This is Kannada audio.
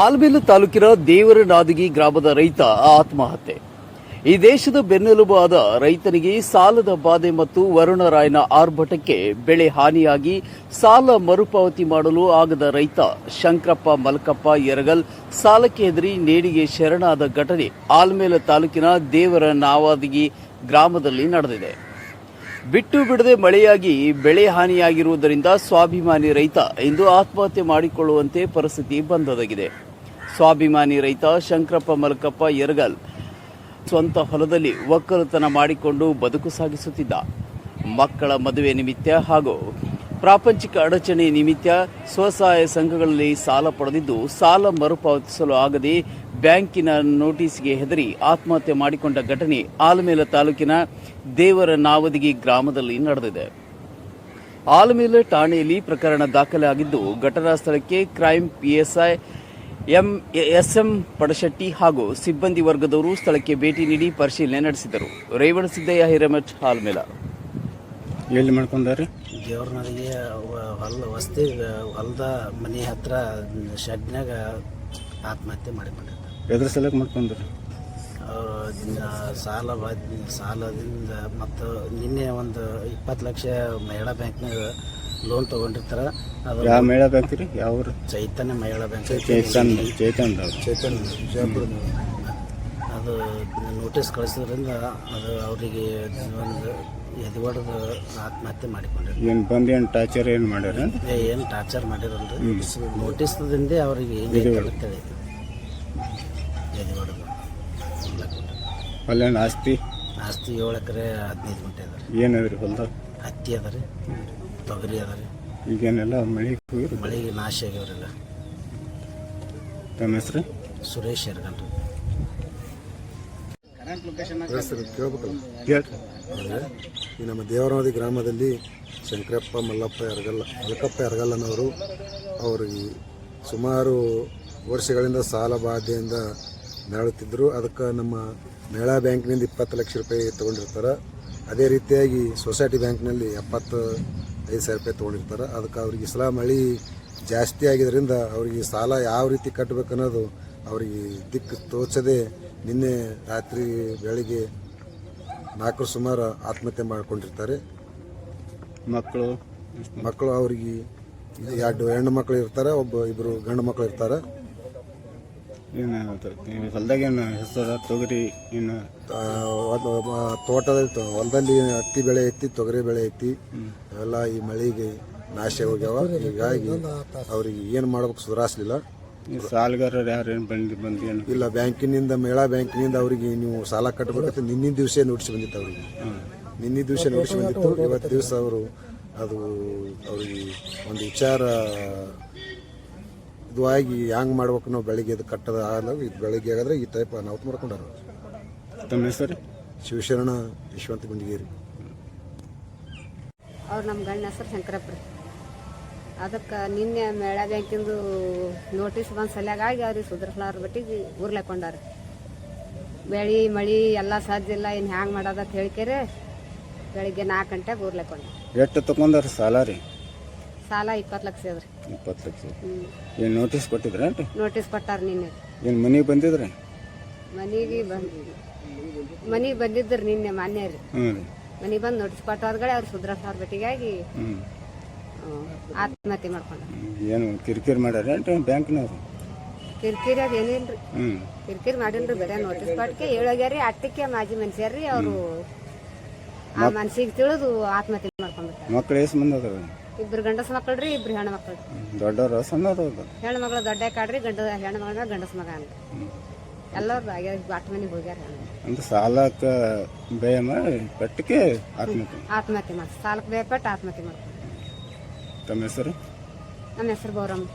ಆಲಮೇಲ ತಾಲೂಕಿನ ದೇವರನಾದಗಿ ಗ್ರಾಮದ ರೈತ ಆತ್ಮಹತ್ಯೆ. ಈ ದೇಶದ ಬೆನ್ನೆಲುಬು ಆದ ರೈತನಿಗೆ ಸಾಲದ ಬಾಧೆ ಮತ್ತು ವರುಣರಾಯನ ಆರ್ಭಟಕ್ಕೆ ಬೆಳೆ ಹಾನಿಯಾಗಿ ಸಾಲ ಮರುಪಾವತಿ ಮಾಡಲು ಆಗದ ರೈತ ಶಂಕರಪ್ಪ ಮಲ್ಕಪ್ಪ ಯರಗಲ್ ಸಾಲಕ್ಕೆ ಹೆದರಿ ನೇಣಿಗೆ ಶರಣಾದ ಘಟನೆ ಆಲಮೇಲ ತಾಲೂಕಿನ ದೇವರನಾದಗಿ ಗ್ರಾಮದಲ್ಲಿ ನಡೆದಿದೆ. ಬಿಟ್ಟು ಬಿಡದೆ ಮಳೆಯಾಗಿ ಬೆಳೆ ಹಾನಿಯಾಗಿರುವುದರಿಂದ ಸ್ವಾಭಿಮಾನಿ ರೈತ ಇಂದು ಆತ್ಮಹತ್ಯೆ ಮಾಡಿಕೊಳ್ಳುವಂತೆ ಪರಿಸ್ಥಿತಿ ಬಂದೊದಗಿದೆ. ಸ್ವಾಭಿಮಾನಿ ರೈತ ಶಂಕರಪ್ಪ ಮಲ್ಕಪ್ಪ ಯರಗಲ್ ಸ್ವಂತ ಹೊಲದಲ್ಲಿ ಒಕ್ಕಲುತನ ಮಾಡಿಕೊಂಡು ಬದುಕು ಸಾಗಿಸುತ್ತಿದ್ದ. ಮಕ್ಕಳ ಮದುವೆ ನಿಮಿತ್ತ ಹಾಗೂ ಪ್ರಾಪಂಚಿಕ ಅಡಚಣೆ ನಿಮಿತ್ತ ಸ್ವಸಹಾಯ ಸಂಘಗಳಲ್ಲಿ ಸಾಲ ಪಡೆದಿದ್ದು ಸಾಲ ಮರುಪಾವತಿಸಲು ಆಗದೆ ಬ್ಯಾಂಕಿನ ನೋಟಿಸ್ಗೆ ಹೆದರಿ ಆತ್ಮಹತ್ಯೆ ಮಾಡಿಕೊಂಡ ಘಟನೆ ಆಲಮೇಲ ತಾಲೂಕಿನ ದೇವರನಾದಗಿ ಗ್ರಾಮದಲ್ಲಿ ನಡೆದಿದೆ. ಆಲಮೇಲ ಠಾಣೆಯಲ್ಲಿ ಪ್ರಕರಣ ದಾಖಲಾಗಿದ್ದು ಘಟನಾ ಸ್ಥಳಕ್ಕೆ ಕ್ರೈಂ ಪಿಎಸ್ಐ ಎಸ್ಎಂ ಪಡಶೆಟ್ಟಿ ಹಾಗೂ ಸಿಬ್ಬಂದಿ ವರ್ಗದವರು ಸ್ಥಳಕ್ಕೆ ಭೇಟಿ ನೀಡಿ ಪರಿಶೀಲನೆ ನಡೆಸಿದರು. ರೇವಣಸಿದ್ದಯ್ಯ ಹಿರೇಮಠ್, ಆಲಮೇಲ. ಎಲ್ಲಿ ಮಾಡ್ಕೊಂಡ್ರಿ? ದೇವ್ರನಾದಿಗೆ ವಸ್ತಿ ಹೊಲದ ಮನೆ ಹತ್ರ ಶೆಡ್ನಾಗ ಆತ್ಮಹತ್ಯೆ ಮಾಡಿಕೊಂಡಿದ್ದ. ಎದ್ರ ಸಲಕ್ಕೆ ಮಾಡ್ಕೊಂಡ್ರಿ? ಸಾಲದಿಂದ ಮತ್ತು ನಿನ್ನೆ ಒಂದು 20 ಲಕ್ಷ ಮಹಿಳಾ ಬ್ಯಾಂಕ್ನಾಗ ಲೋನ್ ತೊಗೊಂಡಿರ್ತಾರೆ. ಅದು ಯಾವ ಮಹಿಳಾ ಬ್ಯಾಂಕ್ ರೀ? ಯಾವ ಚೈತನ್ಯ ಮಹಿಳಾ ಬ್ಯಾಂಕ್. ಚೈತನ್ಯ ಅದು ನೋಟಿಸ್ ಕಳಿಸೋದ್ರಿಂದ ಅದು ಅವರಿಗೆ ಒಂದು ಎದುವಡ್ದು ಆತ್ಮಹತ್ಯೆ ಮಾಡಿಕೊಂಡಿದ್ರು. ಏನು ಬಂದು ಏನು ಟಾರ್ಚರ್ ಏನು ಮಾಡ್ಯಾರ? ಏನು ಟಾರ್ಚರ್ ಮಾಡಿರಲ್ರಿ, ನೋಟಿಸ್ದಿಂದ ಅವ್ರಿಗೆ ಅಂತೇಳಿ ಎದುವಡ್ದು. ಅಲ್ಲೇನು ಆಸ್ತಿ 7 ಎಕರೆ 15 ಗುಂಟೆ ಅದ ರೀ. ಏನದ್ರಿ ಹೊಲ್ದಾಗ? ಹತ್ತಿ ಅದ ರೀ, ತೊಗರಿ ಅದ ರೀ. ಈಗೇನೆಲ್ಲ ಮಳೆಗೆ ನಾಶ ಆಗ್ಯಾವ್ರಿಲ್ಲ. ತಮ್ಮ ಹೆಸರು? ಸುರೇಶ್ ಯರಗಲ್. ಈ ನಮ್ಮ ದೇವರನಾದಿ ಗ್ರಾಮದಲ್ಲಿ ಶಂಕರಪ್ಪ ಮಲ್ಲಪ್ಪ ಯರಗಲ್ಲನವರು ಅವರಿಗೆ ಸುಮಾರು ವರ್ಷಗಳಿಂದ ಸಾಲ ಬಾಧೆಯಿಂದ ನರಳುತ್ತಿದ್ದರು. ಅದಕ್ಕೆ ನಮ್ಮ ಮಹಿಳಾ ಬ್ಯಾಂಕ್ನಿಂದ 20 ಲಕ್ಷ ರೂಪಾಯಿ ತೊಗೊಂಡಿರ್ತಾರೆ. ಅದೇ ರೀತಿಯಾಗಿ ಸೊಸೈಟಿ ಬ್ಯಾಂಕ್ನಲ್ಲಿ 75,000 ರೂಪಾಯಿ ತೊಗೊಂಡಿರ್ತಾರೆ. ಅದಕ್ಕೆ ಅವ್ರಿಗೆ ಸಲ ಮಳೆ ಜಾಸ್ತಿ ಆಗಿದ್ದರಿಂದ ಅವರಿಗೆ ಸಾಲ ಯಾವ ರೀತಿ ಕಟ್ಟಬೇಕನ್ನೋದು ಅವರಿಗೆ ದಿಕ್ಕು ತೋಚದೆ ನಿನ್ನೆ ರಾತ್ರಿ ಬೆಳಿಗ್ಗೆ 4 ಸುಮಾರು ಆತ್ಮಹತ್ಯೆ ಮಾಡಿಕೊಂಡಿರ್ತಾರೆ. ಮಕ್ಕಳು ಅವ್ರಿಗೆ 2 ಹೆಣ್ಣು ಮಕ್ಕಳು ಇರ್ತಾರೆ, ಇಬ್ಬರು ಗಂಡು ಮಕ್ಕಳು ಇರ್ತಾರೆ. ಹೊಲದಾಗೇನು ಹೆಸರು ತೊಗರಿ ಏನು ಹೊಲದಲ್ಲಿ ಹತ್ತಿ ಬೆಳೆ ಐತಿ, ತೊಗರಿ ಬೆಳೆ ಐತಿ. ಎಲ್ಲ ಈ ಮಳೆಗೆ ನಾಶ ಹೋಗ್ಯಾವ. ಹೀಗಾಗಿ ಅವ್ರಿಗೆ ಏನು ಮಾಡ್ಬೇಕು ಸುಧಾರಿಸಲಿಲ್ಲ. ಸಾಲಗಾರರು ಯಾರೇನು ಇಲ್ಲ, ಬ್ಯಾಂಕಿನಿಂದ ಮಹಿಳಾ ಬ್ಯಾಂಕಿನಿಂದ ಅವರಿಗೆ ನೀವು ಸಾಲ ಕಟ್ಟಬೇಕಂತ ನಿನ್ನಿನ ದಿವಸ ನೋಟಿಸ್ ಬಂದಿತ್ತು. ಅವರಿಗೆ ನಿನ್ನೆ ದಿವಸ ನೋಟಿಸ್ ಬಂದಿತ್ತು. ಇವತ್ತು ದಿವಸ ಅವರು ಅದು ಅವ್ರಿಗೆ ಒಂದು ವಿಚಾರ ಇದು ಆಗಿ ಹ್ಯಾಂಗೆ ಮಾಡ್ಬೇಕು, ನಾವು ಬೆಳಿಗ್ಗೆ ಅದು ಕಟ್ಟದ ಆಗಲ್ಲ. ಇದು ಬೆಳಿಗ್ಗೆ ಆಗಿದ್ರೆ ಈ ಟೈಪ್ ಅನಾಹುತ ಮಾಡ್ಕೊಂಡಾರ. ತಮ್ಮ ಹೆಸರು? ಶಿವಶರಣ ಯಶವಂತ ಗುಂಡಿಗೇರಿ. ಅವ್ರು ನಮ್ಮ ಗಂಡ ಹೆಸರು ಶಂಕರಪ್ಪ. ಅದಕ್ಕೆ ನಿನ್ನೆ ಮೇಳಾ ಬ್ಯಾಂಕಿಂದು ನೋಟಿಸ್ ಬಂದು ಸಲುವಾಗಿ ಅವ್ರಿಗೆ ಸುಧಾರಿಸಲಾರ ಬಟ್ಟಿಗೆ ಊರ್ಲಾಕೊಂಡಾರ. ಬೆಳೆ ಮಳೆ ಎಲ್ಲ ಸಾಧ್ಯ ಇಲ್ಲ, ಇನ್ನು ಹ್ಯಾಂಗೆ ಮಾಡೋದಕ್ಕೆ ಹೇಳ್ಕೇರೆ ಬೆಳಿಗ್ಗೆ 4 ಗಂಟೆಗೆ ಊರ್ಲಾಕೊಂಡ. ಎಷ್ಟು ತಗೊಂಡಾರ ಸಾಲ ರೀ? ಸಾಲ 20 ಲಕ್ಷ ಅದ್ರಿ. 20 ಲಕ್ಷ ಏನು ನೋಟಿಸ್ ಕೊಟ್ಟಿದ್ರ? ನೋಟಿಸ್ ಕೊಟ್ಟಾರ ನಿನ್ನೆ. ಏನು ಮನೆಗೆ ಬಂದಿದ್ರಿ? ಮನೆಗೆ ಬಂದಿದ್ರಿ ನಿನ್ನೆ ಮಾನ್ಯ ರೀ. ಮನೆಗೆ ಬಂದು ನೋಟಿಸ್ ಕೊಟ್ಟವ್ರಗಳೇ ಅವ್ರು ಸುಧಾರಿಸಲಾರ ಬಟ್ಟಿಗಾಗಿ ಆತ್ಮಹತ್ಯೆ ಮಾಡ್ಕೊಂಡ. ಏನು ಕಿರಿಕಿರಿ ಮಾಡ್ಯಾರ ಬ್ಯಾಂಕ್ನವ್ರು? ಕಿರಿಕಿರಿ ಅದು ಏನಿಲ್ರಿ, ಕಿರಿಕಿರಿ ಮಾಡಿಲ್ರಿ. ಬರೀ ನೋಟಿಸ್ ಕೊಟ್ಟಕ್ಕೆ ಹೇಳೋಗ್ಯಾರಿ. ಅಟ್ಟಕ್ಕೆ ಮಾಜಿ ಮನುಷ್ಯರ್ರಿ ಅವರು ಆ ಮನ್ಸಿಗೆ ತಿಳಿದು ಆತ್ಮಹತ್ಯೆ ಮಾಡ್ಕೊಂಡ್ಬಿಟ್ಟ. ಮಕ್ಳು ಎಷ್ಟು ಮಂದಿ ಅದಾವ? 2 ಗಂಡಸ ಮಕ್ಕಳ್ರಿ, 2 ಹೆಣ್ಣು ಮಕ್ಕಳು. ದೊಡ್ಡವ್ರ ಸಣ್ಣವ್ರು? ಹೆಣ್ಣು ಮಗಳು ದೊಡ್ಡ ಕಾಡ್ರಿ, ಹೆಣ್ಣು ಮಗಳ ಗಂಡಸ ಮಗ ಅಂತ ಎಲ್ಲರೂ ಬಾಟ್ ಮನೆಗೆ ಹೋಗ್ಯಾರ. ಅಂದ್ರೆ ಸಾಲಕ್ಕೆ ಭಯ ಮಾಡಿ ಪಟ್ಟಕ್ಕೆ ಆತ್ಮಹತ್ಯೆ ಮಾಡಿ ಸಾಲಕ್ಕೆ ಭಯಪಟ್ಟು ಆತ್ಮಹತ್ಯೆ ಮಾಡ್ಕೊಂಡು. ತಮ್ಮ ಹೆಸರು? ನಮ್ಮ ಹೆಸರು ಗೌರಮ್ಮ.